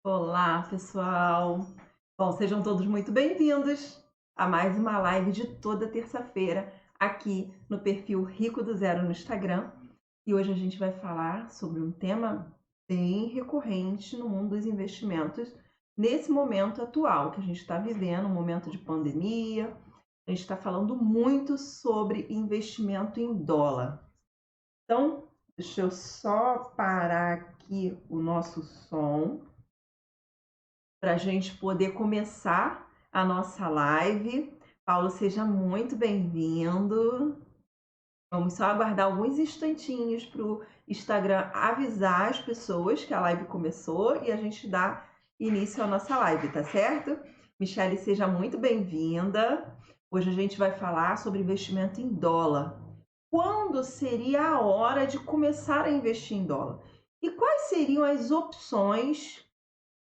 Olá, pessoal! Bom, sejam todos muito bem-vindos a mais uma live de toda terça-feira aqui no perfil Rico do Zero no Instagram. E hoje a gente vai falar sobre um tema bem recorrente no mundo dos investimentos nesse momento atual que a gente está vivendo, um momento de pandemia. A gente está falando muito sobre investimento em dólar. Então, deixa eu só parar aqui o nosso som para a gente poder começar a nossa live. Paulo, seja muito bem-vindo. Vamos só aguardar alguns instantinhos para o Instagram avisar as pessoas que a live começou e a gente dá início à nossa live, tá certo? Michele, seja muito bem-vinda. Hoje a gente vai falar sobre investimento em dólar. Quando seria a hora de começar a investir em dólar? E quais seriam as opções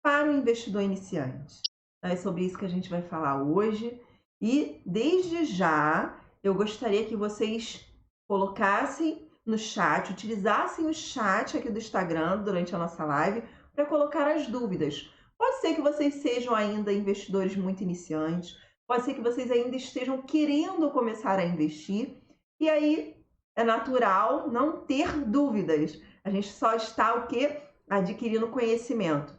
para o investidor iniciante? É sobre isso que a gente vai falar hoje. E desde já, eu gostaria que vocês colocassem no chat, utilizassem o chat aqui do Instagram durante a nossa live para colocar as dúvidas. Pode ser que vocês sejam ainda investidores muito iniciantes, pode ser que vocês ainda estejam querendo começar a investir, e aí é natural não ter dúvidas. A gente só está o quê? Adquirindo conhecimento.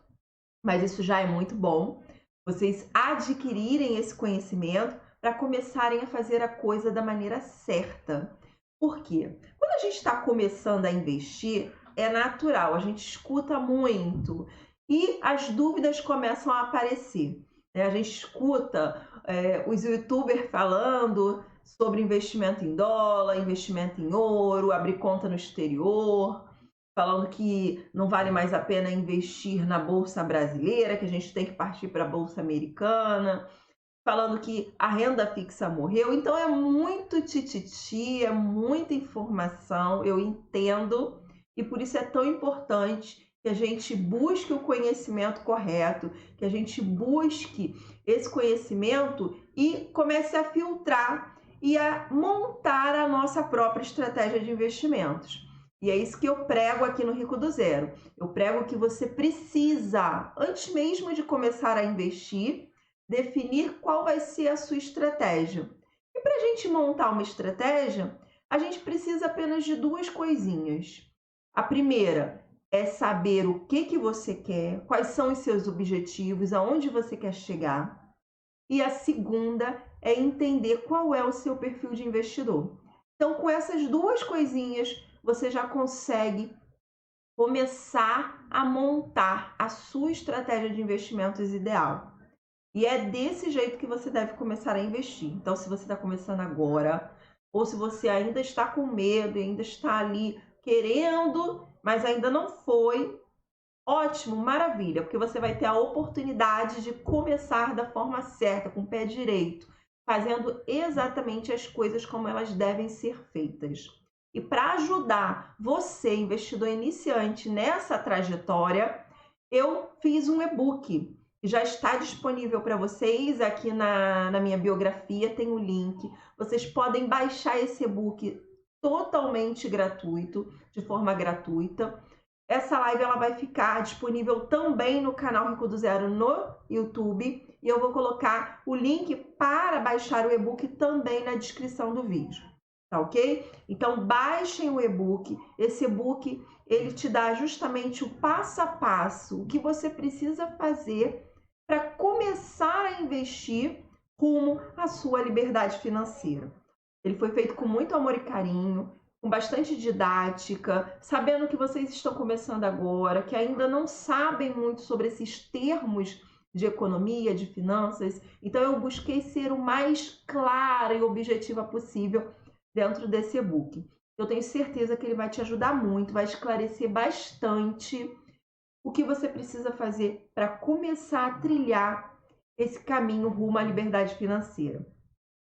Mas isso já é muito bom, vocês adquirirem esse conhecimento para começarem a fazer a coisa da maneira certa. Por quê? Quando a gente está começando a investir, é natural, a gente escuta muito e as dúvidas começam a aparecer, né? A gente escuta os youtubers falando sobre investimento em dólar, investimento em ouro, abrir conta no exterior, falando que não vale mais a pena investir na bolsa brasileira, que a gente tem que partir para a bolsa americana, falando que a renda fixa morreu. Então é muito tititi, é muita informação, eu entendo, e por isso é tão importante que a gente busque o conhecimento correto, que a gente busque esse conhecimento e comece a filtrar e a montar a nossa própria estratégia de investimentos. E é isso que eu prego aqui no Rico do Zero. Eu prego que você precisa, antes mesmo de começar a investir, definir qual vai ser a sua estratégia. E para a gente montar uma estratégia, a gente precisa apenas de duas coisinhas. A primeira é saber o que você quer, quais são os seus objetivos, aonde você quer chegar. E a segunda é entender qual é o seu perfil de investidor. Então, com essas duas coisinhas, você já consegue começar a montar a sua estratégia de investimentos ideal. E é desse jeito que você deve começar a investir. Então, se você está começando agora, ou se você ainda está com medo e ainda está ali querendo, mas ainda não foi, ótimo, maravilha, porque você vai ter a oportunidade de começar da forma certa, com o pé direito, fazendo exatamente as coisas como elas devem ser feitas. E para ajudar você, investidor iniciante, nessa trajetória, eu fiz um e-book que já está disponível para vocês aqui na minha biografia, tem o link. Vocês podem baixar esse e-book totalmente gratuito, de forma gratuita. Essa live ela vai ficar disponível também no canal Rico do Zero no YouTube e eu vou colocar o link para baixar o e-book também na descrição do vídeo, tá ok? Então baixem o e-book. Esse e-book ele te dá justamente o passo a passo, o que você precisa fazer para começar a investir rumo à sua liberdade financeira. Ele foi feito com muito amor e carinho, com bastante didática, sabendo que vocês estão começando agora, que ainda não sabem muito sobre esses termos de economia, de finanças. Então eu busquei ser o mais clara e objetiva possível dentro desse e-book. Eu tenho certeza que ele vai te ajudar muito, vai esclarecer bastante o que você precisa fazer para começar a trilhar esse caminho rumo à liberdade financeira.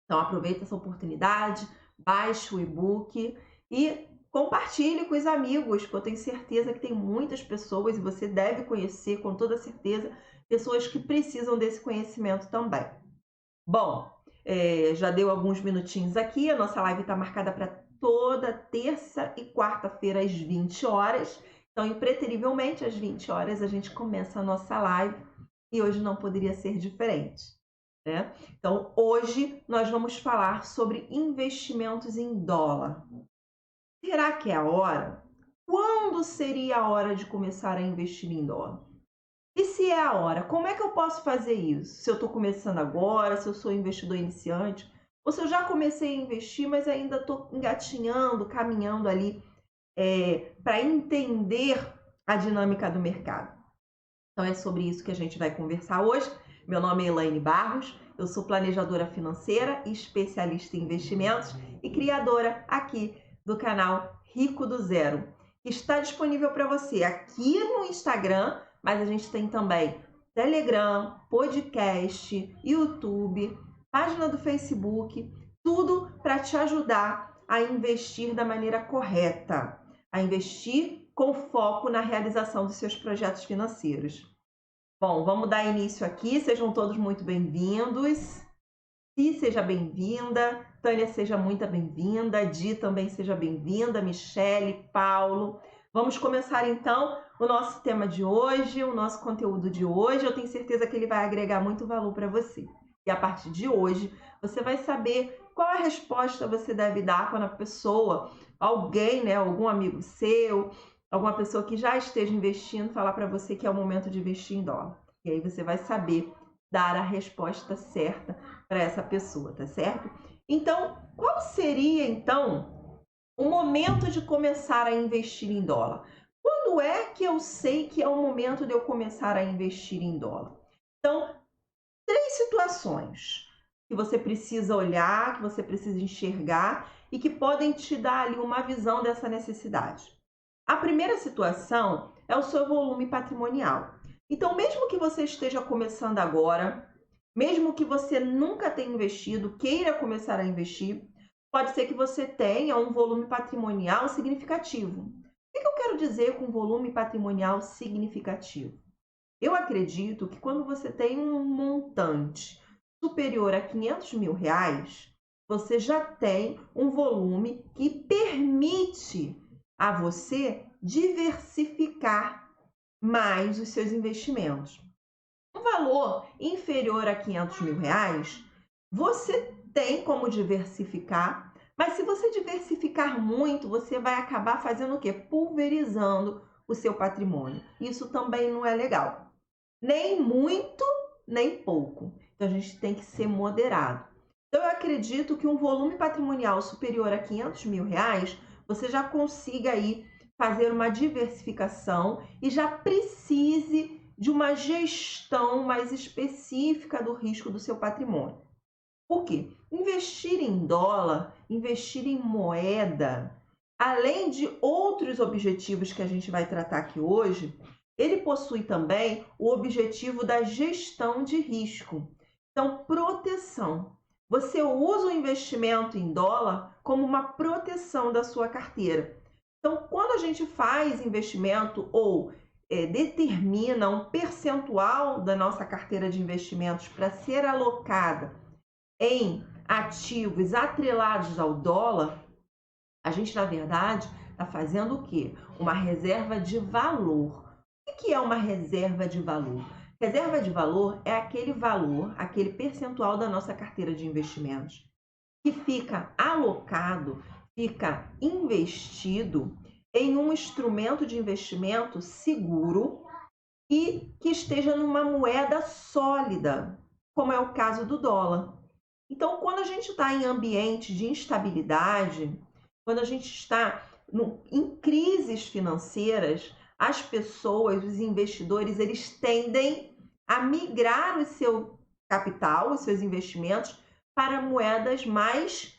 Então aproveita essa oportunidade, baixe o e-book e compartilhe com os amigos, porque eu tenho certeza que tem muitas pessoas, e você deve conhecer com toda certeza, pessoas que precisam desse conhecimento também. Bom, já deu alguns minutinhos aqui, a nossa live está marcada para toda terça e quarta-feira às 20 horas. Então, impreterivelmente, às 20 horas, a gente começa a nossa live e hoje não poderia ser diferente, né? Então, hoje nós vamos falar sobre investimentos em dólar. Será que é a hora? Quando seria a hora de começar a investir em dólar? E se é a hora, como é que eu posso fazer isso? Se eu estou começando agora, se eu sou investidor iniciante, ou se eu já comecei a investir, mas ainda estou engatinhando, caminhando ali para entender a dinâmica do mercado. Então é sobre isso que a gente vai conversar hoje. Meu nome é Elaine Barros, eu sou planejadora financeira, especialista em investimentos e criadora aqui do canal Rico do Zero, que está disponível para você aqui no Instagram, mas a gente tem também Telegram, podcast, YouTube, página do Facebook, tudo para te ajudar a investir da maneira correta, a investir com foco na realização dos seus projetos financeiros. Bom, vamos dar início aqui, sejam todos muito bem-vindos. Si, seja bem-vinda, Tânia, seja muito bem-vinda, Di também seja bem-vinda, Michele, Paulo. Vamos começar então o nosso tema de hoje, o nosso conteúdo de hoje. Eu tenho certeza que ele vai agregar muito valor para você. E a partir de hoje, você vai saber qual a resposta você deve dar quando a pessoa, alguém, né, algum amigo seu, alguma pessoa que já esteja investindo, falar para você que é o momento de investir em dólar. E aí você vai saber dar a resposta certa para essa pessoa, tá certo? Então, qual seria, então, o momento de começar a investir em dólar? Quando é que eu sei que é o momento de eu começar a investir em dólar? Então, 3 situações que você precisa olhar, que você precisa enxergar e que podem te dar ali uma visão dessa necessidade. A primeira situação é o seu volume patrimonial. Então, mesmo que você esteja começando agora, mesmo que você nunca tenha investido, queira começar a investir, pode ser que você tenha um volume patrimonial significativo. O que eu quero dizer com volume patrimonial significativo? Eu acredito que quando você tem um montante superior a R$500 mil, você já tem um volume que permite a você diversificar mais os seus investimentos. Um valor inferior a R$500 mil, você tem como diversificar, mas se você diversificar muito, você vai acabar fazendo o quê? Pulverizando o seu patrimônio. Isso também não é legal. Nem muito, nem pouco. Então, a gente tem que ser moderado. Então, eu acredito que um volume patrimonial superior a R$500 mil, você já consiga aí fazer uma diversificação e já precise de uma gestão mais específica do risco do seu patrimônio. Por quê? Investir em dólar, investir em moeda, além de outros objetivos que a gente vai tratar aqui hoje, ele possui também o objetivo da gestão de risco. Então, proteção. Você usa o investimento em dólar como uma proteção da sua carteira. Então, quando a gente faz investimento ou determina um percentual da nossa carteira de investimentos para ser alocada em ativos atrelados ao dólar, a gente, na verdade, está fazendo o quê? Uma reserva de valor. O que é uma reserva de valor? Reserva de valor é aquele valor, aquele percentual da nossa carteira de investimentos que fica alocado, fica investido em um instrumento de investimento seguro e que esteja numa moeda sólida, como é o caso do dólar. Então, quando a gente está em ambiente de instabilidade, quando a gente está em crises financeiras, as pessoas, os investidores, eles tendem a migrar o seu capital, os seus investimentos, para moedas mais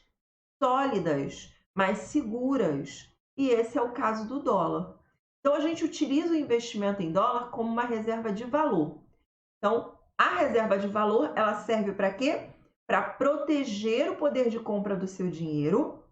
sólidas, mais seguras. E esse é o caso do dólar. Então, a gente utiliza o investimento em dólar como uma reserva de valor. Então, a reserva de valor, ela serve para quê? Para proteger o poder de compra do seu dinheiro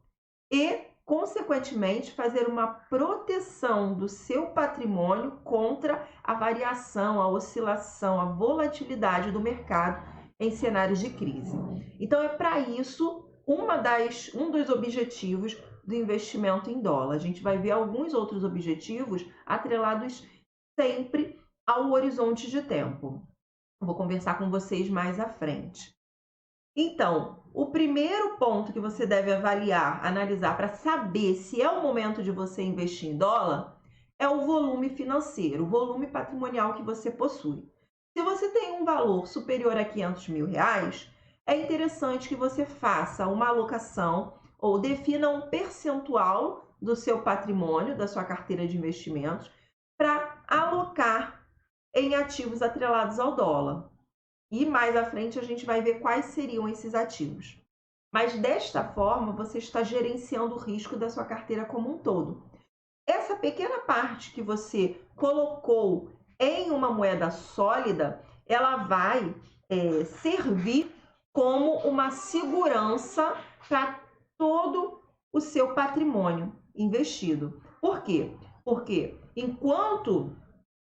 e, consequentemente, fazer uma proteção do seu patrimônio contra a variação, a oscilação, a volatilidade do mercado em cenários de crise. Então, é para isso um dos objetivos do investimento em dólar. A gente vai ver alguns outros objetivos atrelados sempre ao horizonte de tempo. Vou conversar com vocês mais à frente. Então, o primeiro ponto que você deve avaliar, analisar para saber se é o momento de você investir em dólar é o volume financeiro, o volume patrimonial que você possui. Se você tem um valor superior a R$ 500.000, é interessante que você faça uma alocação ou defina um percentual do seu patrimônio, da sua carteira de investimentos, para alocar em ativos atrelados ao dólar. E mais à frente a gente vai ver quais seriam esses ativos. Mas desta forma, você está gerenciando o risco da sua carteira como um todo. Essa pequena parte que você colocou em uma moeda sólida, ela vai servir como uma segurança para todo o seu patrimônio investido. Por quê? Porque enquanto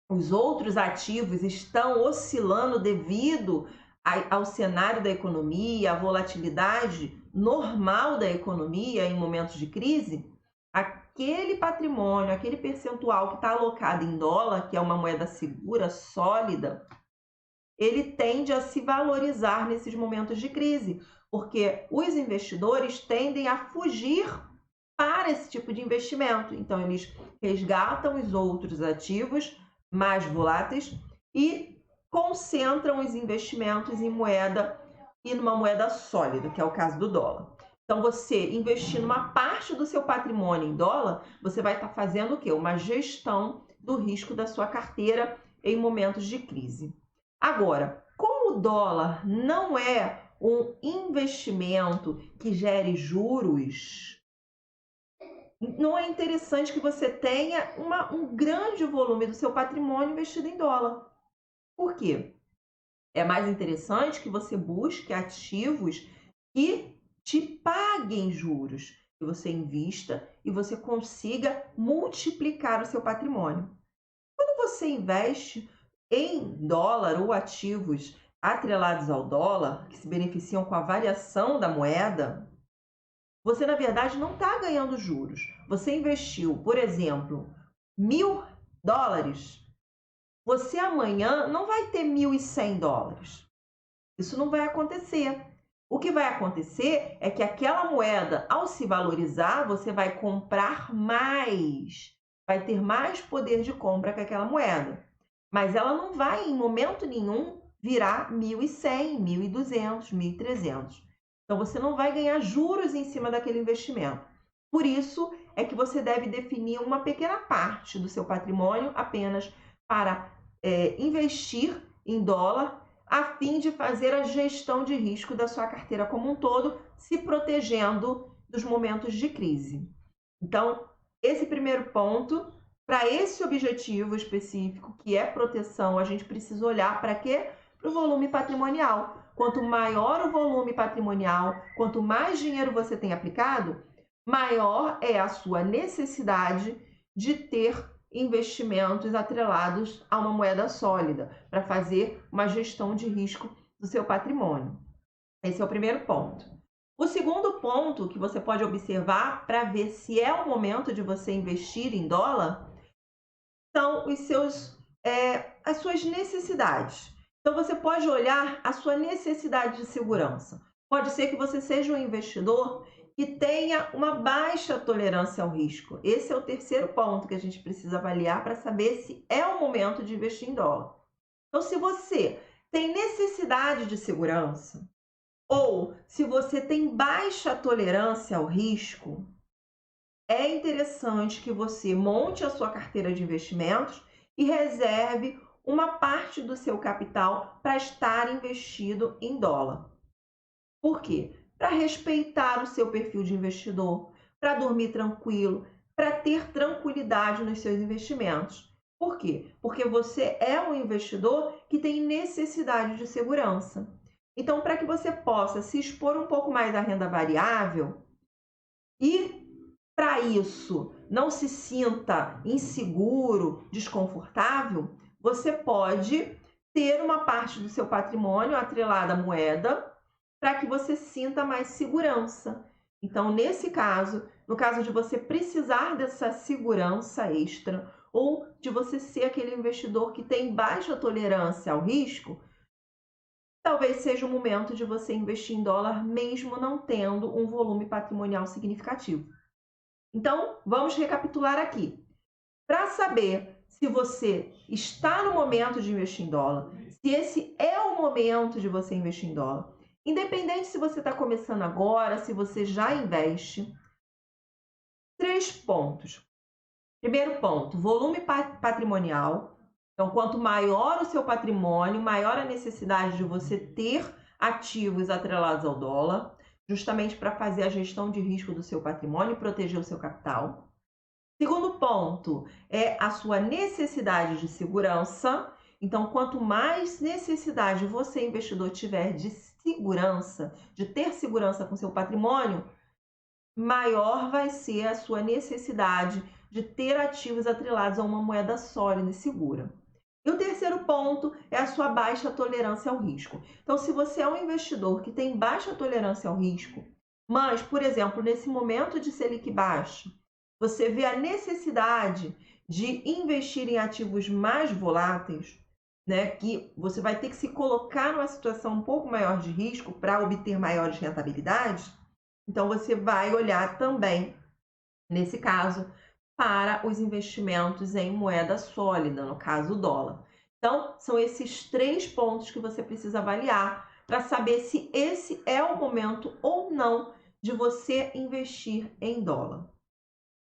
os outros ativos estão oscilando devido ao cenário da economia, à volatilidade normal da economia em momentos de crise, aquele patrimônio, aquele percentual que está alocado em dólar, que é uma moeda segura, sólida, ele tende a se valorizar nesses momentos de crise, porque os investidores tendem a fugir para esse tipo de investimento. Então, eles resgatam os outros ativos mais voláteis e concentram os investimentos em moeda e numa moeda sólida, que é o caso do dólar. Então, você investindo uma parte do seu patrimônio em dólar, você vai estar fazendo o quê? Uma gestão do risco da sua carteira em momentos de crise. Agora, como o dólar não é um investimento que gere juros, não é interessante que você tenha um grande volume do seu patrimônio investido em dólar. Por quê? É mais interessante que você busque ativos que te paguem juros, que você invista e você consiga multiplicar o seu patrimônio. Quando você investe em dólar ou ativos atrelados ao dólar, que se beneficiam com a variação da moeda, você, na verdade, não está ganhando juros. Você investiu, por exemplo, $1.000, você amanhã não vai ter $1.100. Isso não vai acontecer. O que vai acontecer é que aquela moeda, ao se valorizar, você vai comprar mais, vai ter mais poder de compra com aquela moeda. Mas ela não vai, em momento nenhum, virar 1.100, 1.200, 1.300. Então, você não vai ganhar juros em cima daquele investimento. Por isso, é que você deve definir uma pequena parte do seu patrimônio apenas para investir em dólar, a fim de fazer a gestão de risco da sua carteira como um todo, se protegendo dos momentos de crise. Então, esse primeiro ponto, para esse objetivo específico, que é proteção, a gente precisa olhar para quê? Para o volume patrimonial. Quanto maior o volume patrimonial, quanto mais dinheiro você tem aplicado, maior é a sua necessidade de ter investimentos atrelados a uma moeda sólida, para fazer uma gestão de risco do seu patrimônio. Esse é o primeiro ponto. O segundo ponto que você pode observar para ver se é o momento de você investir em dólar são as suas necessidades. Então, você pode olhar a sua necessidade de segurança. Pode ser que você seja um investidor que tenha uma baixa tolerância ao risco. Esse é o terceiro ponto que a gente precisa avaliar para saber se é o momento de investir em dólar. Então, se você tem necessidade de segurança ou se você tem baixa tolerância ao risco, é interessante que você monte a sua carteira de investimentos e reserve uma parte do seu capital para estar investido em dólar. Por quê? Para respeitar o seu perfil de investidor, para dormir tranquilo, para ter tranquilidade nos seus investimentos. Por quê? Porque você é um investidor que tem necessidade de segurança. Então, para que você possa se expor um pouco mais à renda variável e, para isso, não se sinta inseguro, desconfortável, você pode ter uma parte do seu patrimônio atrelada à moeda para que você sinta mais segurança. Então, nesse caso, No caso de você precisar dessa segurança extra ou de você ser aquele investidor que tem baixa tolerância ao risco, talvez seja o momento de você investir em dólar mesmo não tendo um volume patrimonial significativo. Então, vamos recapitular aqui. Para saber se você está no momento de investir em dólar, se esse é o momento de você investir em dólar, independente se você está começando agora, se você já investe, 3 pontos. Primeiro ponto, volume patrimonial. Então, quanto maior o seu patrimônio, maior a necessidade de você ter ativos atrelados ao dólar, justamente para fazer a gestão de risco do seu patrimônio e proteger o seu capital. Segundo ponto é a sua necessidade de segurança. Então, quanto mais necessidade você, investidor, tiver de segurança, de ter segurança com seu patrimônio, maior vai ser a sua necessidade de ter ativos atrelados a uma moeda sólida e segura. E o terceiro ponto é a sua baixa tolerância ao risco. Então, se você é um investidor que tem baixa tolerância ao risco, mas, por exemplo, nesse momento de Selic baixo, você vê a necessidade de investir em ativos mais voláteis, né, que você vai ter que se colocar numa situação um pouco maior de risco para obter maiores rentabilidades, então você vai olhar também, nesse caso, para os investimentos em moeda sólida, no caso o dólar. Então, são esses 3 pontos que você precisa avaliar para saber se esse é o momento ou não de você investir em dólar.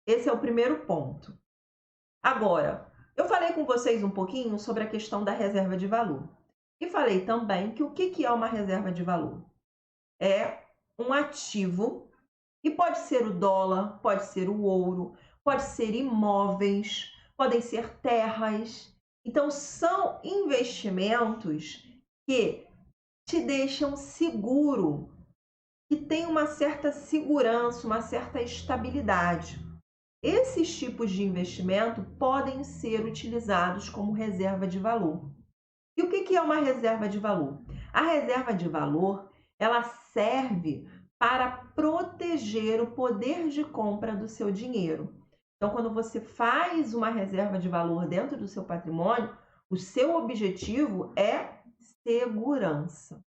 Esse é o primeiro ponto. Agora, eu falei com vocês um pouquinho sobre a questão da reserva de valor. E falei também que o que é uma reserva de valor? É um ativo, e pode ser o dólar, pode ser o ouro, pode ser imóveis, podem ser terras. Então, são investimentos que te deixam seguro, que tem uma certa segurança, uma certa estabilidade. Esses tipos de investimento podem ser utilizados como reserva de valor. E o que é uma reserva de valor? A reserva de valor, ela serve para proteger o poder de compra do seu dinheiro. Então, quando você faz uma reserva de valor dentro do seu patrimônio, o seu objetivo é segurança,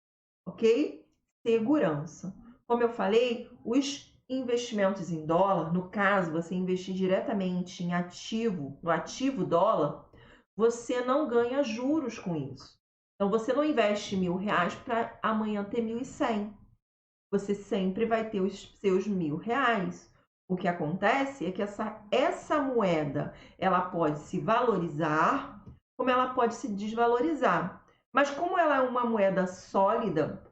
ok? Segurança. Como eu falei, os investimentos em dólar, no caso, você investir diretamente em ativo, no ativo dólar, você não ganha juros com isso. Então, você não investe R$1.000 para amanhã ter 1.100. Você sempre vai ter os seus R$1.000. O que acontece é que essa moeda, ela pode se valorizar, como ela pode se desvalorizar. Mas como ela é uma moeda sólida,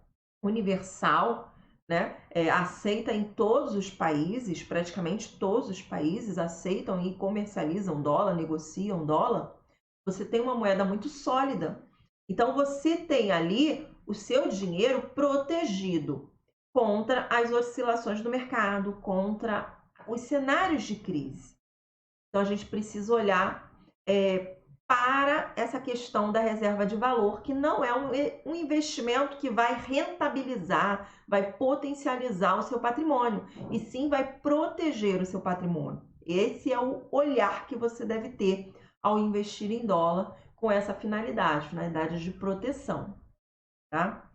universal, né? Aceita em todos os países, praticamente todos os países aceitam e comercializam dólar, negociam dólar. Você tem uma moeda muito sólida. Então, você tem ali o seu dinheiro protegido contra as oscilações do mercado, contra os cenários de crise. Então, a gente precisa olhar para essa questão da reserva de valor, que não é um investimento que vai rentabilizar, vai potencializar o seu patrimônio, e sim vai proteger o seu patrimônio. Esse é o olhar que você deve ter ao investir em dólar com essa finalidade de proteção, tá?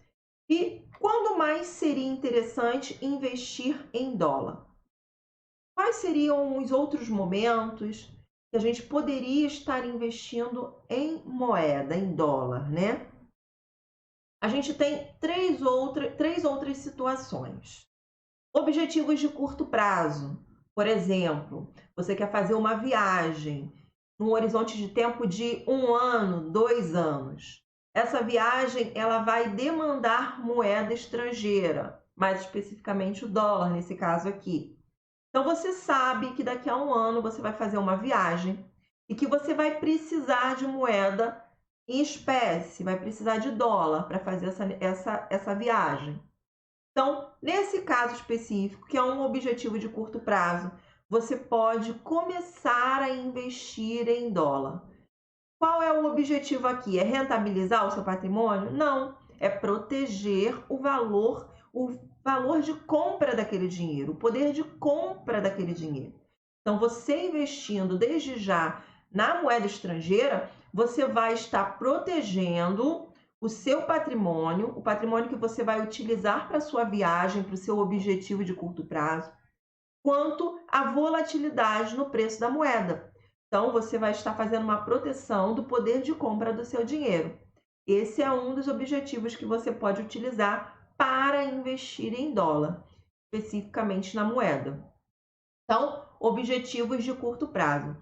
E quando mais seria interessante investir em dólar? Quais seriam os outros momentos que a gente poderia estar investindo em moeda, em dólar, né? A gente tem três outras situações. Objetivos de curto prazo. Por exemplo, você quer fazer uma viagem num horizonte de tempo de 1 ano, 2 anos. Essa viagem ela vai demandar moeda estrangeira, mais especificamente o dólar nesse caso aqui. Então, você sabe que daqui a 1 ano você vai fazer uma viagem e que você vai precisar de moeda em espécie, vai precisar de dólar para fazer essa viagem. Então, nesse caso específico, que é um objetivo de curto prazo, você pode começar a investir em dólar. Qual é o objetivo aqui? É rentabilizar o seu patrimônio? Não, é proteger o valor, o valor de compra daquele dinheiro, o poder de compra daquele dinheiro. Então, você investindo desde já na moeda estrangeira, você vai estar protegendo o seu patrimônio, o patrimônio que você vai utilizar para a sua viagem, para o seu objetivo de curto prazo, quanto à volatilidade no preço da moeda. Então, você vai estar fazendo uma proteção do poder de compra do seu dinheiro. Esse é um dos objetivos que você pode utilizar para investir em dólar, especificamente na moeda. Então, objetivos de curto prazo.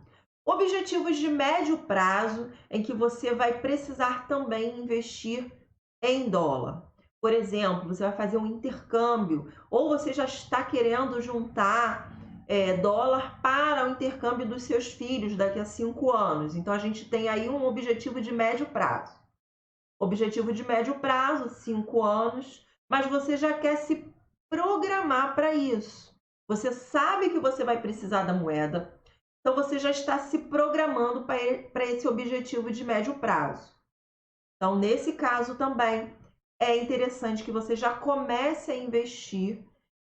Objetivos de médio prazo, em que você vai precisar também investir em dólar. Por exemplo, você vai fazer um intercâmbio, ou você já está querendo juntar dólar para o intercâmbio dos seus filhos daqui a 5 anos. Então, a gente tem aí um objetivo de médio prazo. Objetivo de médio prazo, 5 anos, mas você já quer se programar para isso. Você sabe que você vai precisar da moeda, então você já está se programando para esse objetivo de médio prazo. Então, nesse caso também, é interessante que você já comece a investir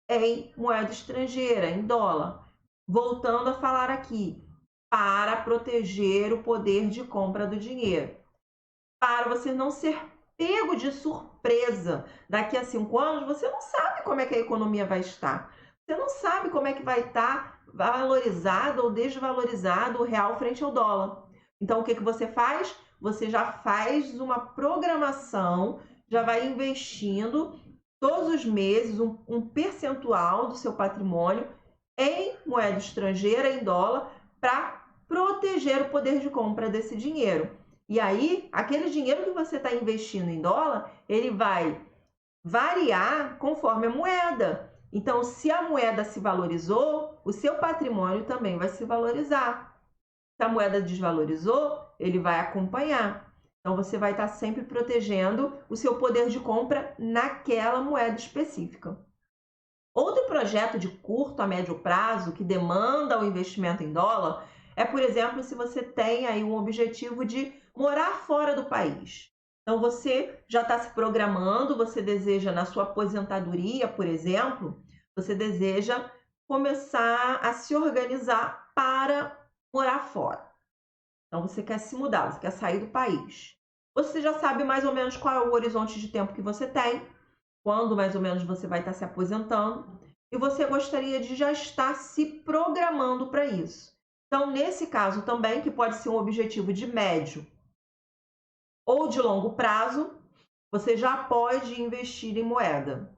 em moeda estrangeira, em dólar. Voltando a falar aqui, para proteger o poder de compra do dinheiro. Para você não ser pego de surpresa. Daqui a 5 anos, você não sabe como é que a economia vai estar. Você não sabe como é que vai estar valorizado ou desvalorizado o real frente ao dólar. Então, o que você faz? Você já faz uma programação, já vai investindo todos os meses um percentual do seu patrimônio em moeda estrangeira, em dólar, para proteger o poder de compra desse dinheiro. E aí, aquele dinheiro que você está investindo em dólar, ele vai variar conforme a moeda. Então, se a moeda se valorizou, o seu patrimônio também vai se valorizar. Se a moeda desvalorizou, ele vai acompanhar. Então, você vai estar sempre protegendo o seu poder de compra naquela moeda específica. Outro projeto de curto a médio prazo que demanda o investimento em dólar é, por exemplo, se você tem aí um objetivo de morar fora do país. Então, você já está se programando, você deseja, na sua aposentadoria, por exemplo, você deseja começar a se organizar para morar fora. Então, você quer se mudar, você quer sair do país. Você já sabe mais ou menos qual é o horizonte de tempo que você tem, quando mais ou menos você vai estar se aposentando, e você gostaria de já estar se programando para isso. Então, nesse caso também, que pode ser um objetivo de médio ou de longo prazo, você já pode investir em moeda.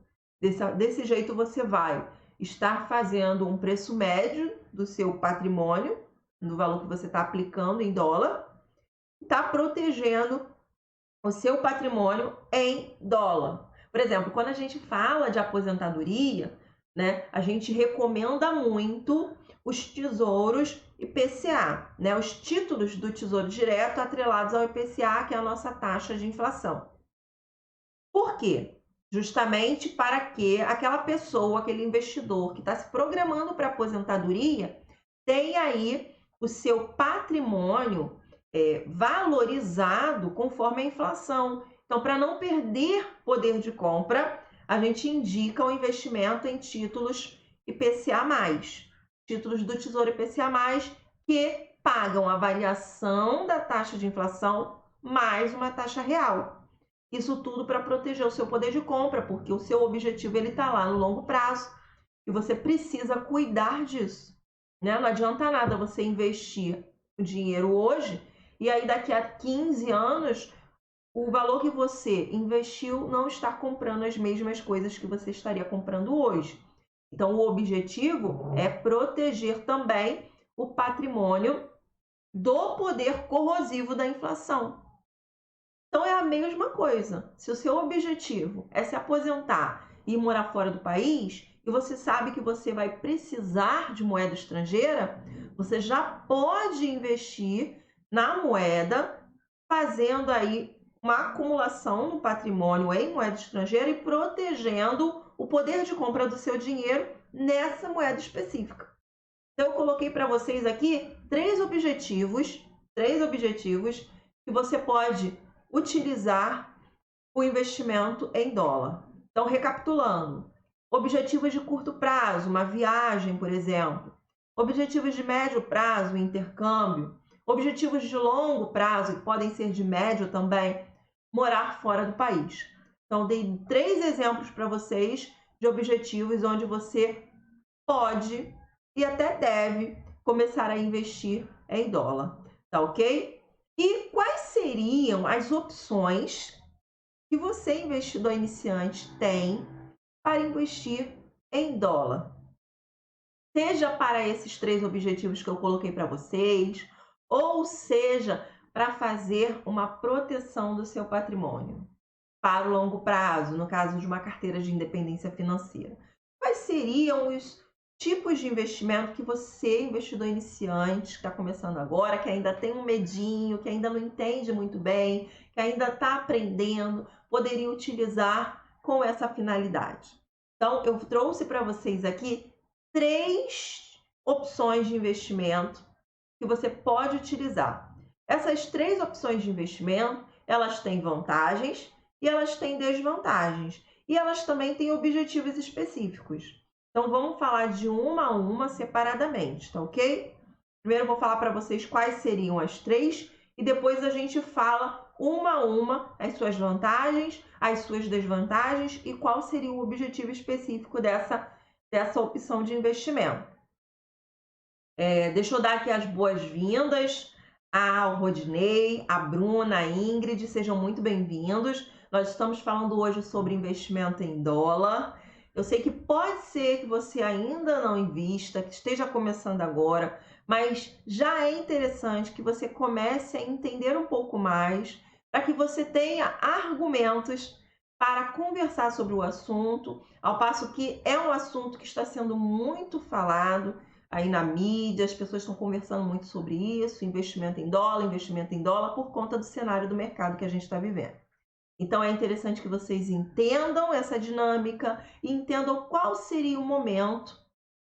Desse jeito, você vai estar fazendo um preço médio do seu patrimônio, do valor que você está aplicando em dólar, está protegendo o seu patrimônio em dólar. Por exemplo, quando a gente fala de aposentadoria, né, a gente recomenda muito os tesouros IPCA, né, os títulos do Tesouro Direto atrelados ao IPCA, que é a nossa taxa de inflação. Por quê? Justamente para que aquela pessoa, aquele investidor que está se programando para aposentadoria, tenha aí o seu patrimônio valorizado conforme a inflação. Então, para não perder poder de compra, a gente indica o investimento em títulos IPCA+, títulos do Tesouro IPCA+, que pagam a variação da taxa de inflação mais uma taxa real. Isso tudo para proteger o seu poder de compra, porque o seu objetivo está lá no longo prazo e você precisa cuidar disso. Né? Não adianta nada você investir o dinheiro hoje e aí daqui a 15 anos o valor que você investiu não está comprando as mesmas coisas que você estaria comprando hoje. Então, o objetivo é proteger também o patrimônio do poder corrosivo da inflação. Então, é a mesma coisa. Se o seu objetivo é se aposentar e morar fora do país, e você sabe que você vai precisar de moeda estrangeira, você já pode investir na moeda, fazendo aí uma acumulação no patrimônio em moeda estrangeira e protegendo o poder de compra do seu dinheiro nessa moeda específica. Então, eu coloquei para vocês aqui três objetivos que você pode utilizar o investimento em dólar. Então, recapitulando, Objetivos de curto prazo, uma viagem, por exemplo. Objetivos de médio prazo, um intercâmbio. Objetivos de longo prazo, que podem ser de médio também, morar fora do país. Então, dei 3 exemplos para vocês de objetivos onde você pode e até deve começar a investir em dólar, tá ok? E quais seriam as opções que você, investidor iniciante, tem para investir em dólar? Seja para esses 3 objetivos que eu coloquei para vocês, ou seja, para fazer uma proteção do seu patrimônio para o longo prazo, no caso de uma carteira de independência financeira. Quais seriam os tipos de investimento que você, investidor iniciante, que está começando agora, que ainda tem um medinho, que ainda não entende muito bem, que ainda está aprendendo, poderia utilizar com essa finalidade? Então, eu trouxe para vocês aqui 3 opções de investimento que você pode utilizar. Essas 3 opções de investimento, elas têm vantagens e elas têm desvantagens. E elas também têm objetivos específicos. Então, vamos falar de uma a uma separadamente, tá ok? Primeiro eu vou falar para vocês quais seriam as 3 e depois a gente fala uma a uma as suas vantagens, as suas desvantagens e qual seria o objetivo específico dessa opção de investimento. Deixa eu dar aqui as boas-vindas ao Rodinei, a Bruna, a Ingrid, sejam muito bem-vindos. Nós estamos falando hoje sobre investimento em dólar. Eu sei que pode ser que você ainda não invista, que esteja começando agora, mas já é interessante que você comece a entender um pouco mais, para que você tenha argumentos para conversar sobre o assunto, ao passo que é um assunto que está sendo muito falado aí na mídia, as pessoas estão conversando muito sobre isso, investimento em dólar, por conta do cenário do mercado que a gente está vivendo. Então, é interessante que vocês entendam essa dinâmica e entendam qual seria o momento,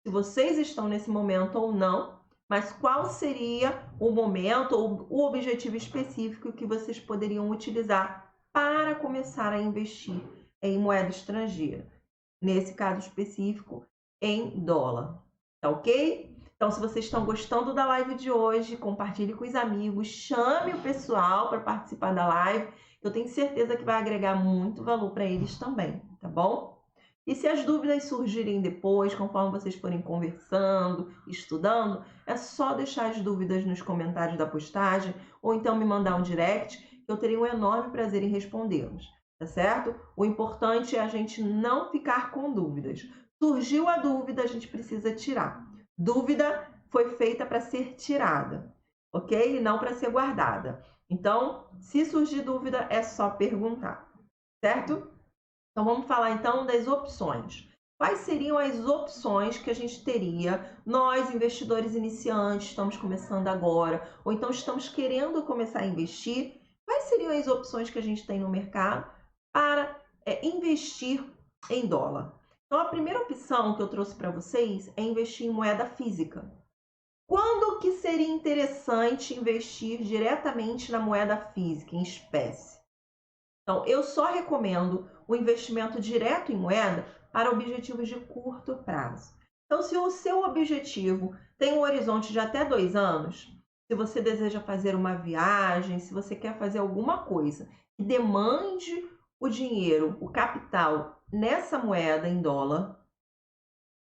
se vocês estão nesse momento ou não, mas qual seria o momento ou o objetivo específico que vocês poderiam utilizar para começar a investir em moeda estrangeira. Nesse caso específico, em dólar. Tá ok? Então, se vocês estão gostando da live de hoje, compartilhe com os amigos, chame o pessoal para participar da live. Eu tenho certeza que vai agregar muito valor para eles também, tá bom? E se as dúvidas surgirem depois, conforme vocês forem conversando, estudando, é só deixar as dúvidas nos comentários da postagem ou então me mandar um direct, que eu terei um enorme prazer em respondê-los, tá certo? O importante é a gente não ficar com dúvidas. Surgiu a dúvida, a gente precisa tirar. Dúvida foi feita para ser tirada, ok? E não para ser guardada. Então, se surgir dúvida, é só perguntar, certo? Então, vamos falar então das opções. Quais seriam as opções que a gente teria, nós, investidores iniciantes, estamos começando agora, ou então estamos querendo começar a investir? Quais seriam as opções que a gente tem no mercado para investir em dólar? Então, a primeira opção que eu trouxe para vocês é investir em moeda física. Quando que seria interessante investir diretamente na moeda física, em espécie? Então, eu só recomendo o investimento direto em moeda para objetivos de curto prazo. Então, se o seu objetivo tem um horizonte de até 2 anos, se você deseja fazer uma viagem, se você quer fazer alguma coisa que demande o dinheiro, o capital nessa moeda em dólar,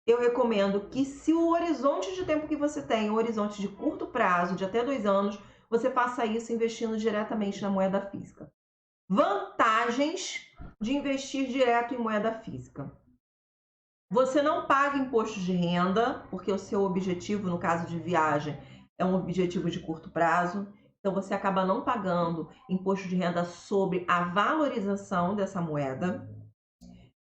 eu recomendo que, se o horizonte de tempo que você tem é um horizonte de curto prazo, de até 2 anos, você faça isso investindo diretamente na moeda física. Vantagens de investir direto em moeda física. Você não paga imposto de renda, porque o seu objetivo, no caso de viagem, é um objetivo de curto prazo. Então, você acaba não pagando imposto de renda sobre a valorização dessa moeda.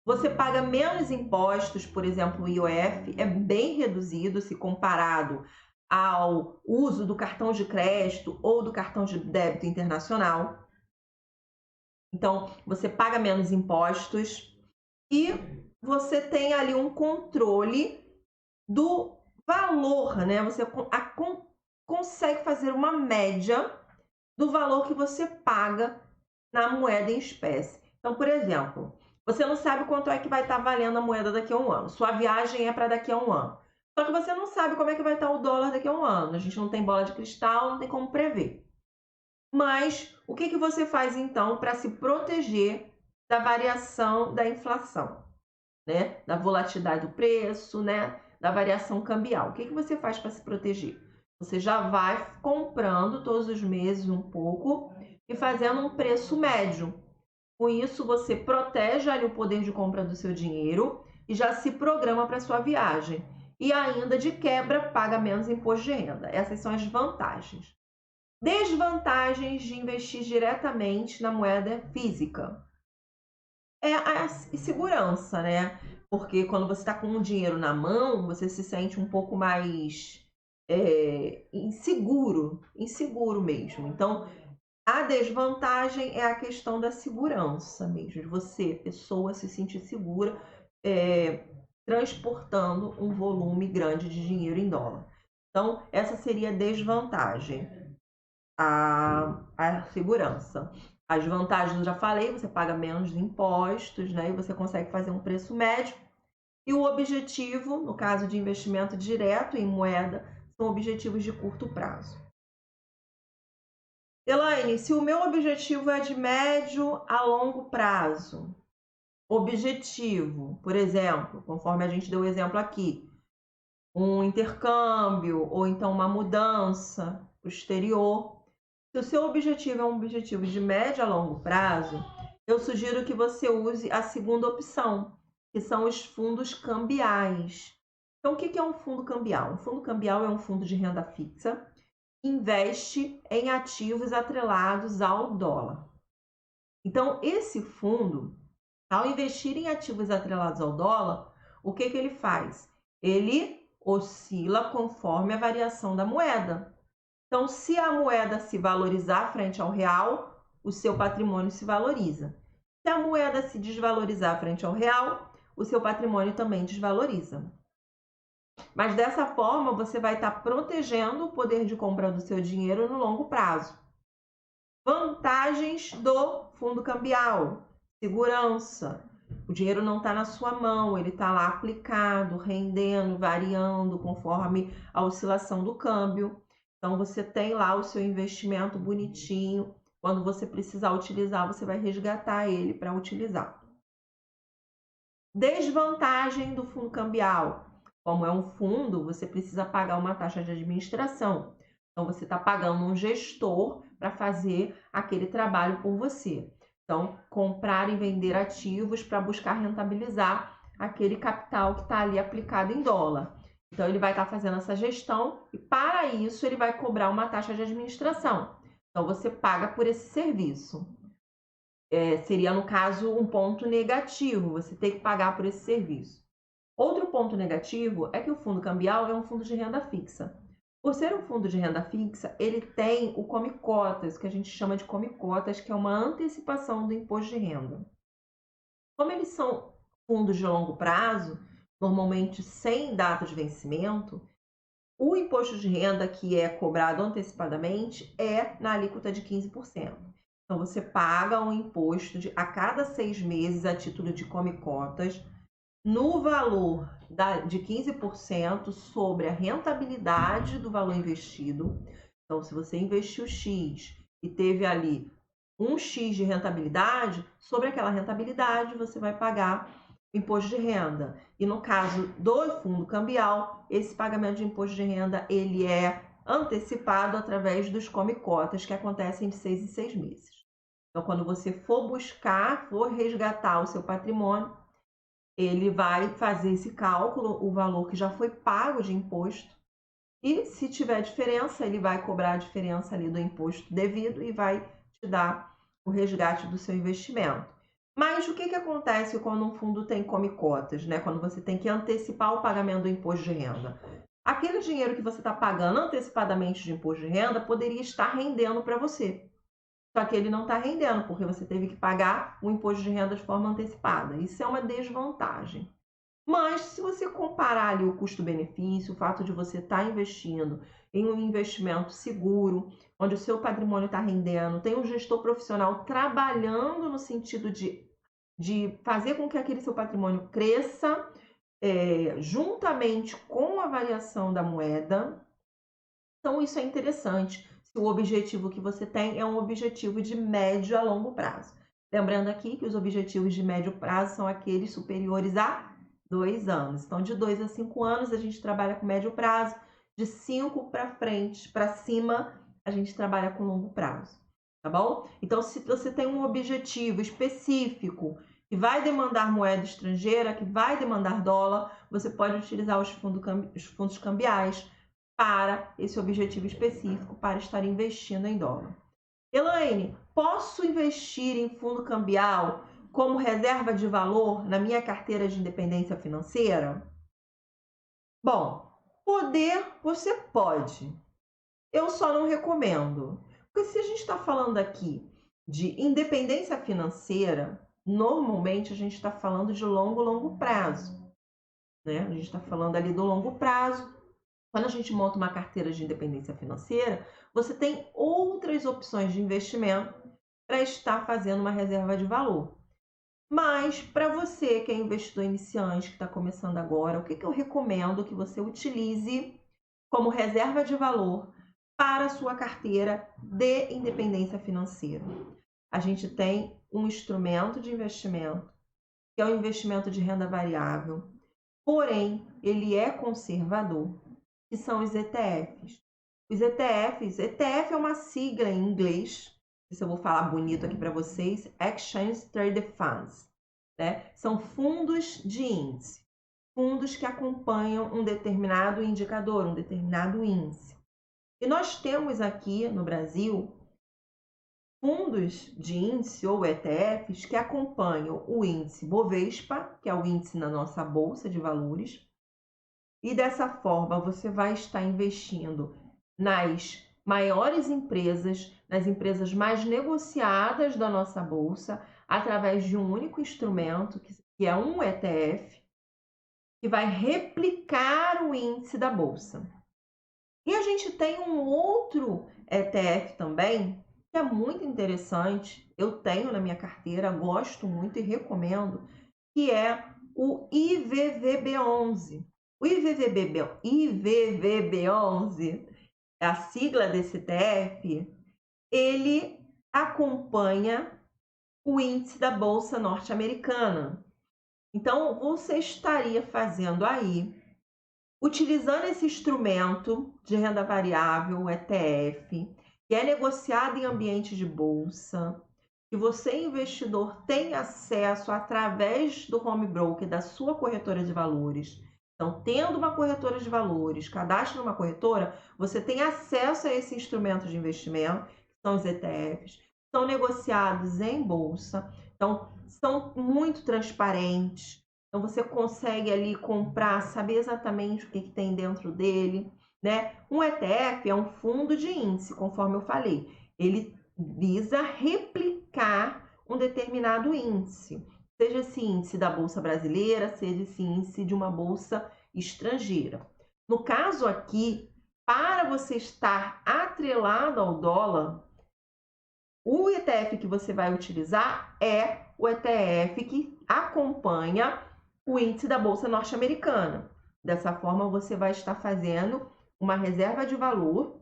Você paga menos impostos, por exemplo, o IOF é bem reduzido se comparado ao uso do cartão de crédito ou do cartão de débito internacional. Então, você paga menos impostos e você tem ali um controle do valor, né? Você consegue fazer uma média do valor que você paga na moeda em espécie. Então, por exemplo, Você não sabe quanto é que vai estar valendo a moeda daqui a um ano. Sua viagem é para daqui a um ano. Só que você não sabe como é que vai estar o dólar daqui a um ano. A gente não tem bola de cristal, não tem como prever. Mas o que você faz então para se proteger da variação da inflação, né? Da volatilidade do preço, né? Da variação cambial. O que você faz para se proteger? Você já vai comprando todos os meses um pouco e fazendo um preço médio. Com isso, você protege ali o poder de compra do seu dinheiro e já se programa para sua viagem. E ainda de quebra, paga menos imposto de renda. Essas são as vantagens. Desvantagens de investir diretamente na moeda física. É a segurança, né? Porque quando você está com o dinheiro na mão, você se sente um pouco mais inseguro mesmo. Então, a desvantagem é a questão da segurança mesmo, de você, pessoa, se sentir segura transportando um volume grande de dinheiro em dólar. Então, essa seria a desvantagem, a segurança. As vantagens eu já falei, você paga menos de impostos, né? E você consegue fazer um preço médio. E o objetivo, no caso de investimento direto em moeda, são objetivos de curto prazo. Elaine, se o meu objetivo é de médio a longo prazo, objetivo, por exemplo, conforme a gente deu o exemplo aqui, um intercâmbio ou então uma mudança para o exterior. Se o seu objetivo é um objetivo de médio a longo prazo, eu sugiro que você use a segunda opção, que são os fundos cambiais. Então, o que é um fundo cambial? Um fundo cambial é um fundo de renda fixa investe em ativos atrelados ao dólar. Então, esse fundo, ao investir em ativos atrelados ao dólar, o que ele faz? Ele oscila conforme a variação da moeda. Então, se a moeda se valorizar frente ao real, o seu patrimônio se valoriza. Se a moeda se desvalorizar frente ao real, o seu patrimônio também desvaloriza. Mas dessa forma, você vai estar protegendo o poder de compra do seu dinheiro no longo prazo. Vantagens do fundo cambial: segurança. O dinheiro não está na sua mão, ele está lá aplicado, rendendo, variando conforme a oscilação do câmbio. Então, você tem lá o seu investimento bonitinho. Quando você precisar utilizar, você vai resgatar ele para utilizar. Desvantagem do fundo cambial: como é um fundo, você precisa pagar uma taxa de administração. Então, você está pagando um gestor para fazer aquele trabalho por você. Então, comprar e vender ativos para buscar rentabilizar aquele capital que está ali aplicado em dólar. Então, ele vai estar fazendo essa gestão e, para isso, ele vai cobrar uma taxa de administração. Então, você paga por esse serviço. Seria, no caso, um ponto negativo, você tem que pagar por esse serviço. Outro ponto negativo é que o fundo cambial é um fundo de renda fixa. Por ser um fundo de renda fixa, ele tem o Come Cotas, que a gente chama de Come Cotas, que é uma antecipação do imposto de renda. Como eles são fundos de longo prazo, normalmente sem data de vencimento, o imposto de renda que é cobrado antecipadamente é na alíquota de 15%. Então, você paga um imposto a cada 6 meses a título de Come Cotas, no valor de 15% sobre a rentabilidade do valor investido. Então, se você investiu X e teve ali um X de rentabilidade, sobre aquela rentabilidade você vai pagar imposto de renda. E no caso do fundo cambial, esse pagamento de imposto de renda ele é antecipado através dos Come Cotas, que acontecem de 6 em 6 meses. Então, quando você for resgatar o seu patrimônio, ele vai fazer esse cálculo, o valor que já foi pago de imposto, e se tiver diferença, ele vai cobrar a diferença ali do imposto devido e vai te dar o resgate do seu investimento. Mas o que acontece quando um fundo tem Come Cotas, né? Quando você tem que antecipar o pagamento do imposto de renda? Aquele dinheiro que você está pagando antecipadamente de imposto de renda poderia estar rendendo para você. Só que ele não está rendendo, porque você teve que pagar o imposto de renda de forma antecipada. Isso é uma desvantagem. Mas, se você comparar ali o custo-benefício, o fato de você estar investindo em um investimento seguro, onde o seu patrimônio está rendendo, tem um gestor profissional trabalhando no sentido de de fazer com que aquele seu patrimônio cresça juntamente com a variação da moeda. Então, isso é interessante se o objetivo que você tem é um objetivo de médio a longo prazo. Lembrando aqui que os objetivos de médio prazo são aqueles superiores a 2 anos. Então, de 2 a 5 anos, a gente trabalha com médio prazo. De 5 para frente, para cima, a gente trabalha com longo prazo. Tá bom? Então, se você tem um objetivo específico que vai demandar moeda estrangeira, que vai demandar dólar, você pode utilizar os fundos cambiais para esse objetivo específico, para estar investindo em dólar. Elaine, posso investir em fundo cambial como reserva de valor na minha carteira de independência financeira? Bom, poder você pode. Eu só não recomendo. Porque se a gente está falando aqui de independência financeira, normalmente a gente está falando de longo prazo. Né? A gente está falando ali do longo prazo. Quando a gente monta uma carteira de independência financeira, você tem outras opções de investimento para estar fazendo uma reserva de valor. Mas para você que é investidor iniciante, que está começando agora, o que eu recomendo que você utilize como reserva de valor para a sua carteira de independência financeira? A gente tem um instrumento de investimento, que é o investimento de renda variável, porém ele é conservador, que são os ETFs. Os ETFs, ETF é uma sigla em inglês, se eu vou falar bonito aqui para vocês, Exchange Traded Funds, né? São fundos de índice, fundos que acompanham um determinado indicador, um determinado índice. E nós temos aqui no Brasil fundos de índice ou ETFs que acompanham o índice Bovespa, que é o índice na nossa bolsa de valores, e dessa forma você vai estar investindo nas maiores empresas, nas empresas mais negociadas da nossa bolsa, através de um único instrumento, que é um ETF, que vai replicar o índice da bolsa. E a gente tem um outro ETF também, que é muito interessante, eu tenho na minha carteira, gosto muito e recomendo, que é o IVVB11. O IVVB11, a sigla desse ETF, ele acompanha o índice da Bolsa Norte-Americana. Então, você estaria fazendo aí, utilizando esse instrumento de renda variável, o ETF, que é negociado em ambiente de bolsa, que você, investidor, tem acesso através do home broker da sua corretora de valores. Então, tendo uma corretora de valores, cadastro numa corretora, você tem acesso a esse instrumento de investimento, que são os ETFs, são negociados em bolsa, então são muito transparentes. Então, você consegue ali comprar, saber exatamente o que tem dentro dele, né? Um ETF é um fundo de índice, conforme eu falei. Ele visa replicar um determinado índice, seja esse índice da Bolsa Brasileira, seja esse índice de uma bolsa estrangeira. No caso aqui, para você estar atrelado ao dólar, o ETF que você vai utilizar é o ETF que acompanha o índice da Bolsa Norte-Americana. Dessa forma, você vai estar fazendo uma reserva de valor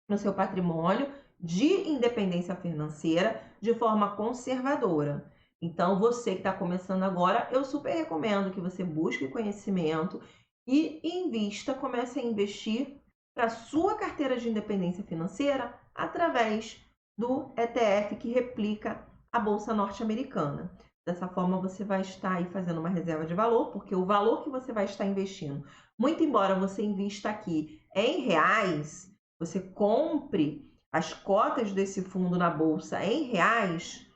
no seu patrimônio de independência financeira de forma conservadora. Então, você que está começando agora, eu super recomendo que você busque conhecimento e invista, comece a investir para a sua carteira de independência financeira através do ETF que replica a Bolsa Norte-Americana. Dessa forma, você vai estar aí fazendo uma reserva de valor, porque o valor que você vai estar investindo, muito embora você invista aqui em reais, você compre as cotas desse fundo na bolsa em reais,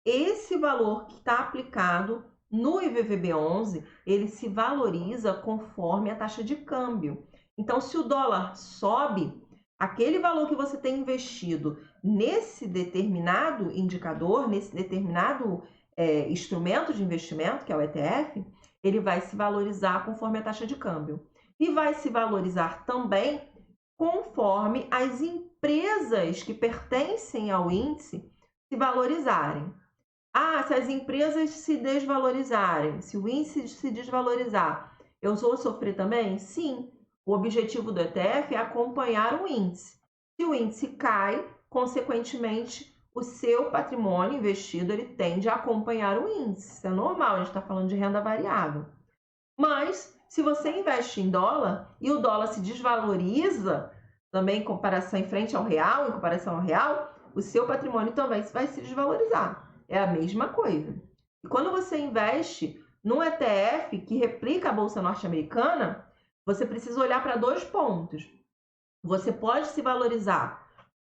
esse valor que está aplicado no IVVB11, ele se valoriza conforme a taxa de câmbio. Então, se o dólar sobe, aquele valor que você tem investido nesse determinado indicador, nesse determinado instrumento de investimento, que é o ETF, ele vai se valorizar conforme a taxa de câmbio. E vai se valorizar também conforme as empresas que pertencem ao índice se valorizarem. Ah, se as empresas se desvalorizarem, se o índice se desvalorizar, eu vou sofrer também? Sim. O objetivo do ETF é acompanhar o índice. Se o índice cai, consequentemente, o seu patrimônio investido ele tende a acompanhar o índice. Isso é normal, a gente está falando de renda variável. Mas, se você investe em dólar e o dólar se desvaloriza, também em comparação em frente ao real, em comparação ao real, o seu patrimônio também vai se desvalorizar. É a mesma coisa. E quando você investe num ETF que replica a Bolsa Norte-Americana, você precisa olhar para 2 pontos. Você pode se valorizar,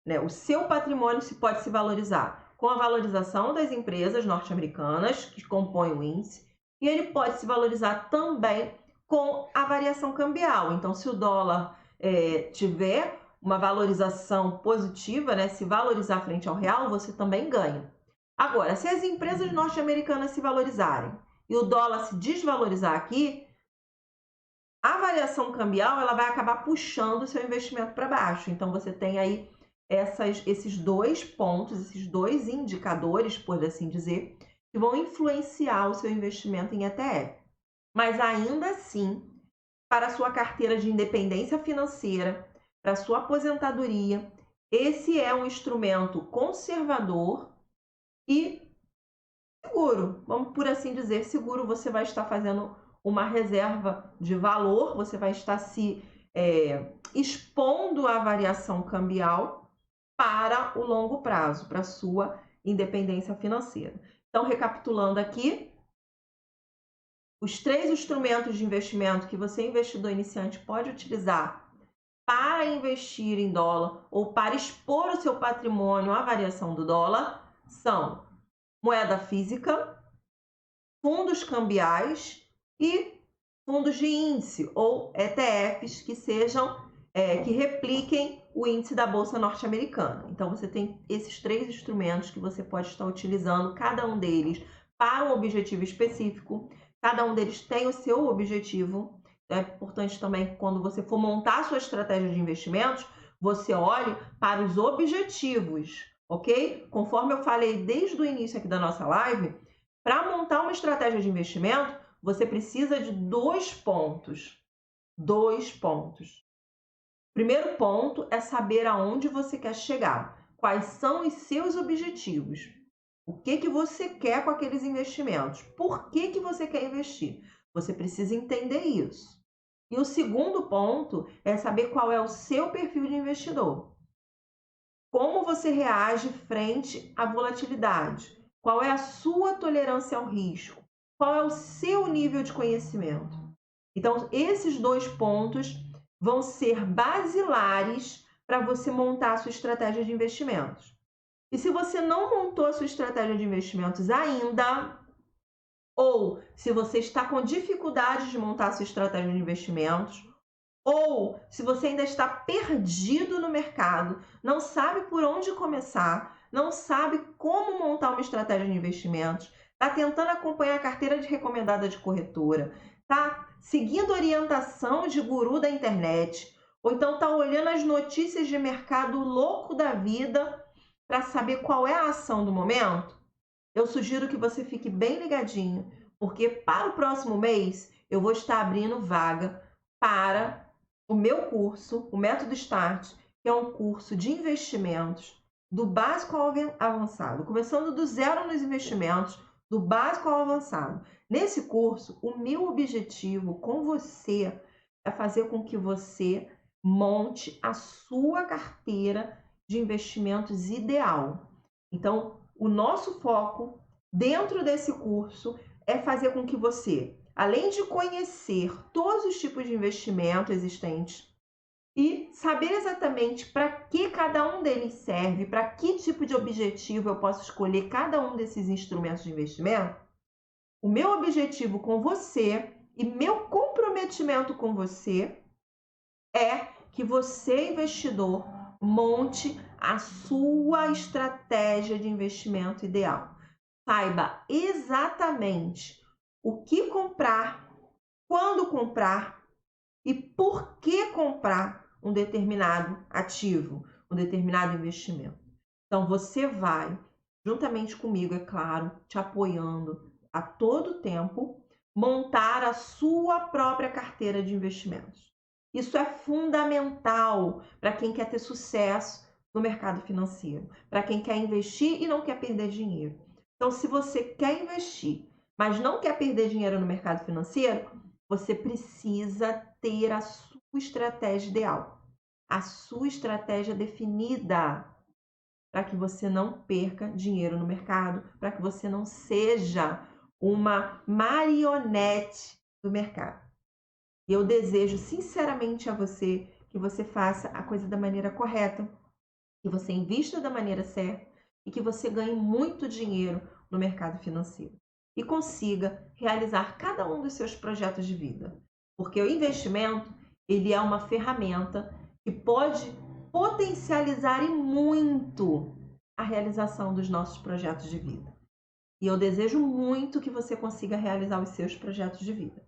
né? O seu patrimônio pode se valorizar com a valorização das empresas norte-americanas que compõem o índice, e ele pode se valorizar também com a variação cambial. Então, se o dólar tiver uma valorização positiva, né, se valorizar frente ao real, você também ganha. Agora, se as empresas norte-americanas se valorizarem e o dólar se desvalorizar aqui, a variação cambial ela vai acabar puxando o seu investimento para baixo. Então, você tem aí esses 2 pontos, esses 2 indicadores, por assim dizer, que vão influenciar o seu investimento em ETF. Mas ainda assim, para a sua carteira de independência financeira, para a sua aposentadoria, esse é um instrumento conservador e seguro. Vamos por assim dizer, seguro. Você vai estar fazendo uma reserva de valor, você vai estar se expondo à variação cambial para o longo prazo, para a sua independência financeira. Então, recapitulando aqui, os 3 instrumentos de investimento que você, investidor iniciante, pode utilizar para investir em dólar ou para expor o seu patrimônio à variação do dólar são moeda física, fundos cambiais e fundos de índice ou ETFs que sejam que repliquem o índice da Bolsa Norte-Americana. Então, você tem esses 3 instrumentos que você pode estar utilizando, cada um deles para um objetivo específico, cada um deles tem o seu objetivo. É importante também, quando você for montar a sua estratégia de investimentos, você olhe para os objetivos, ok? Conforme eu falei desde o início aqui da nossa live, para montar uma estratégia de investimento, você precisa de 2 pontos. 2 pontos. Primeiro ponto é saber aonde você quer chegar. Quais são os seus objetivos? O que você quer com aqueles investimentos? Por que você quer investir? Você precisa entender isso. E o segundo ponto é saber qual é o seu perfil de investidor. Como você reage frente à volatilidade? Qual é a sua tolerância ao risco? Qual é o seu nível de conhecimento? Então, esses 2 pontos vão ser basilares para você montar a sua estratégia de investimentos. E se você não montou a sua estratégia de investimentos ainda, ou se você está com dificuldade de montar a sua estratégia de investimentos, ou se você ainda está perdido no mercado, não sabe por onde começar, não sabe como montar uma estratégia de investimentos, está tentando acompanhar a carteira de recomendada de corretora, está seguindo orientação de guru da internet, ou então está olhando as notícias de mercado louco da vida para saber qual é a ação do momento, eu sugiro que você fique bem ligadinho, porque para o próximo mês eu vou estar abrindo vaga para o meu curso, o Método Start, que é um curso de investimentos do básico ao avançado, começando do zero nos investimentos, do básico ao avançado. Nesse curso, o meu objetivo com você é fazer com que você monte a sua carteira de investimentos ideal. Então, o nosso foco dentro desse curso é fazer com que você, além de conhecer todos os tipos de investimento existentes e saber exatamente para que cada um deles serve, para que tipo de objetivo eu posso escolher cada um desses instrumentos de investimento, o meu objetivo com você e meu comprometimento com você é que você, investidor, monte a sua estratégia de investimento ideal. Saiba exatamente o que comprar, quando comprar e por que comprar um determinado ativo, um determinado investimento. Então, você vai, juntamente comigo, é claro, te apoiando a todo tempo, montar a sua própria carteira de investimentos. Isso é fundamental para quem quer ter sucesso no mercado financeiro, para quem quer investir e não quer perder dinheiro. Então, se você quer investir, mas não quer perder dinheiro no mercado financeiro, você precisa ter a sua estratégia ideal, a sua estratégia definida, para que você não perca dinheiro no mercado, para que você não seja uma marionete do mercado. E eu desejo sinceramente a você que você faça a coisa da maneira correta, que você invista da maneira certa e que você ganhe muito dinheiro no mercado financeiro e consiga realizar cada um dos seus projetos de vida. Porque o investimento, ele é uma ferramenta que pode potencializar e muito a realização dos nossos projetos de vida. E eu desejo muito que você consiga realizar os seus projetos de vida.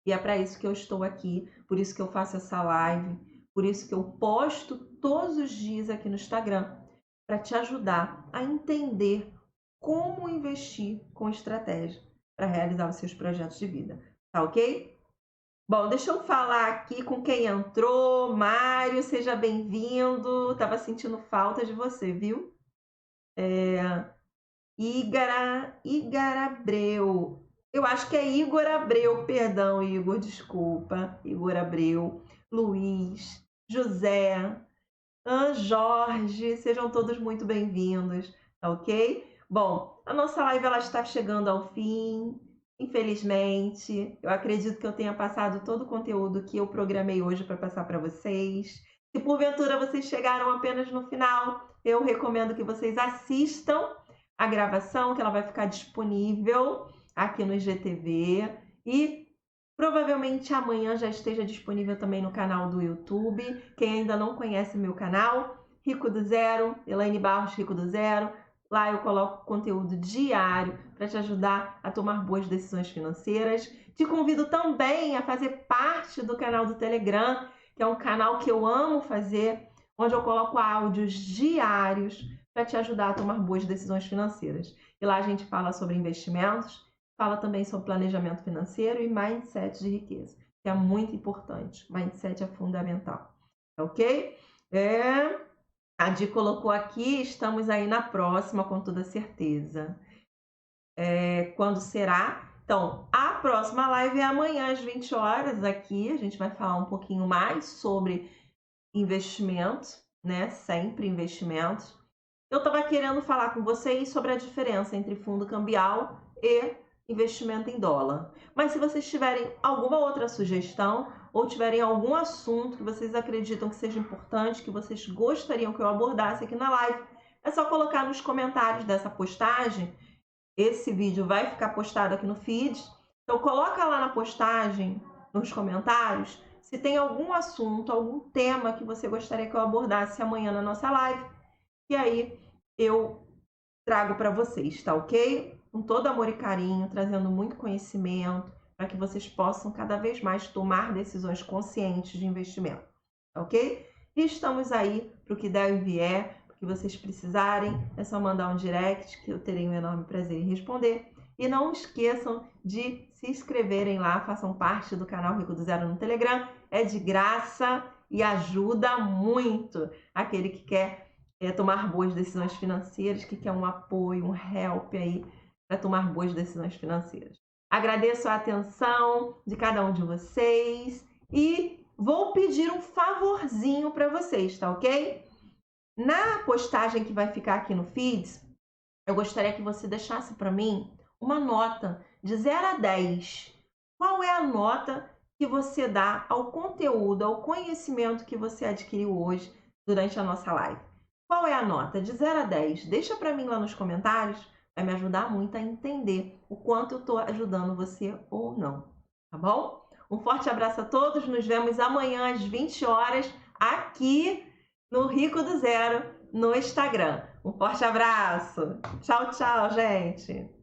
E é para isso que eu estou aqui, por isso que eu faço essa live, por isso que eu posto todos os dias aqui no Instagram, para te ajudar a entender como investir com estratégia para realizar os seus projetos de vida. Tá ok? Bom, deixa eu falar aqui com quem entrou. Mário, seja bem-vindo. Tava sentindo falta de você, viu? Igor Abreu. Eu acho que é Igor Abreu, perdão, Igor, desculpa. Igor Abreu, Luiz, José, Jorge, sejam todos muito bem-vindos, tá ok? Bom, a nossa live ela está chegando ao fim, infelizmente. Eu acredito que eu tenha passado todo o conteúdo que eu programei hoje para passar para vocês. Se porventura vocês chegaram apenas no final, eu recomendo que vocês assistam a gravação, que ela vai ficar disponível aqui no IGTV e provavelmente amanhã já esteja disponível também no canal do YouTube. Quem ainda não conhece meu canal, Rico do Zero, Elaine Barros Rico do Zero, lá eu coloco conteúdo diário para te ajudar a tomar boas decisões financeiras. Te convido também a fazer parte do canal do Telegram, que é um canal que eu amo fazer, onde eu coloco áudios diários para te ajudar a tomar boas decisões financeiras. E lá a gente fala sobre investimentos, fala também sobre planejamento financeiro e mindset de riqueza, que é muito importante. Mindset é fundamental, ok? A Di colocou aqui, estamos aí na próxima, com toda certeza. Quando será? Então, a próxima live é amanhã às 20 horas aqui. A gente vai falar um pouquinho mais sobre investimentos, né? Sempre investimentos. Eu estava querendo falar com vocês sobre a diferença entre fundo cambial e investimento em dólar. Mas se vocês tiverem alguma outra sugestão ou tiverem algum assunto que vocês acreditam que seja importante, que vocês gostariam que eu abordasse aqui na live, é só colocar nos comentários dessa postagem. Esse vídeo vai ficar postado aqui no feed. Então coloca lá na postagem, nos comentários, se tem algum assunto, algum tema que você gostaria que eu abordasse amanhã na nossa live. E aí eu trago para vocês, tá ok? Com todo amor e carinho, trazendo muito conhecimento para que vocês possam cada vez mais tomar decisões conscientes de investimento, tá ok? E estamos aí para o que der e vier, o que vocês precisarem, é só mandar um direct que eu terei um enorme prazer em responder. E não esqueçam de se inscreverem lá, façam parte do canal Rico do Zero no Telegram, é de graça e ajuda muito aquele que quer tomar boas decisões financeiras, que quer um apoio, um help aí para tomar boas decisões financeiras. Agradeço a atenção de cada um de vocês e vou pedir um favorzinho para vocês, tá ok? Na postagem que vai ficar aqui no Feeds, eu gostaria que você deixasse para mim uma nota de 0 a 10. Qual é a nota que você dá ao conteúdo, ao conhecimento que você adquiriu hoje durante a nossa live? Qual é a nota? De 0 a 10. Deixa para mim lá nos comentários, vai me ajudar muito a entender o quanto eu estou ajudando você ou não, tá bom? Um forte abraço a todos, nos vemos amanhã às 20 horas aqui no Rico do Zero, no Instagram. Um forte abraço. Tchau, tchau, gente.